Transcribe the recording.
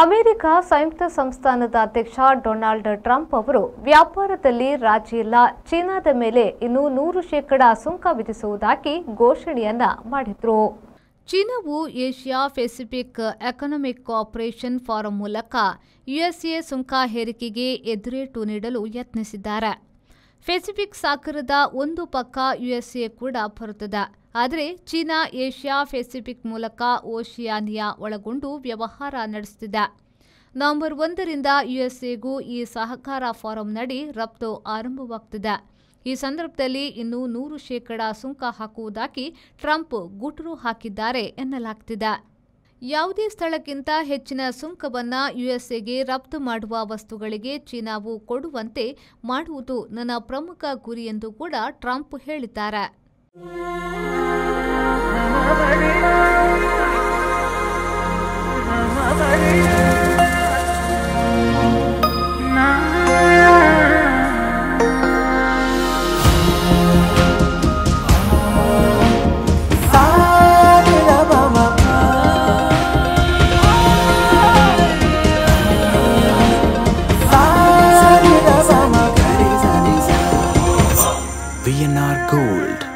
America ಸಂಯುಕ್ತ ಸಂಸ್ಥಾನದ ಅಧ್ಯಕ್ಷ Donald Trump ಅವರು ವ್ಯಾಪಾರದಲ್ಲಿ ರಾಜಿ ಇಲ್ಲ, ಚೀನಾದ ಮೇಲೆ ಇನ್ನೂ 100% ಸುಂಕ ವಿಧಿಸುವುದಾಗಿ ಘೋಷಣೆಯನ್ನ ಮಾಡಿದ್ರು. ಚೀನಾವು Asia Pacific economic cooperation forum ಮೂಲಕ ಯುಎಸ್ಎ ಸುಂಕ ಹೇರಿಕೆಗೆ ಎದುರೇಟು ನೀಡಲು ಯತ್ನಿಸಿದ್ದಾರೆ. ಪೆಸಿಫಿಕ್ ಸಾಗರದ ಒಂದು ಪಕ್ಕ ಯುಎಸ್ಎ ಕೂಡ ಬರುತ್ತದೆ. ಆದರೆ ಚೀನಾ ಏಷ್ಯಾ ಪೆಸಿಫಿಕ್ ಮೂಲಕ ಓಷಿಯಾನಿಯಾ ಒಳಗೊಂಡು ವ್ಯವಹಾರ ನಡೆಸುತ್ತಿದೆ. ನವೆಂಬರ್ 1ರಿಂದ ಯುಎಸ್ಎಗೂ ಈ ಸಹಕಾರ ಫಾರಂನಡಿ ರಫ್ತು ಆರಂಭವಾಗುತ್ತಿದೆ. ಈ ಸಂದರ್ಭದಲ್ಲಿ ಇನ್ನೂ 100% ಸುಂಕ ಹಾಕುವುದಾಗಿ ಟ್ರಂಪ್ ಗುಟುರು ಹಾಕಿದ್ದಾರೆ ಎನ್ನಲಾಗುತ್ತಿದೆ. ಯಾವುದೇ ಸ್ಥಳಕ್ಕಿಂತ ಹೆಚ್ಚಿನ ಸುಂಕವನ್ನು ಯುಎಸ್ಎಗೆ ರಫ್ತು ಮಾಡುವ ವಸ್ತುಗಳಿಗೆ ಚೀನಾವು ಕೊಡುವಂತೆ ಮಾಡುವುದು ನನ್ನ ಪ್ರಮುಖ ಗುರಿ ಎಂದು ಕೂಡ ಟ್ರಂಪ್ ಹೇಳಿದ್ದಾರೆ. VNR Gold.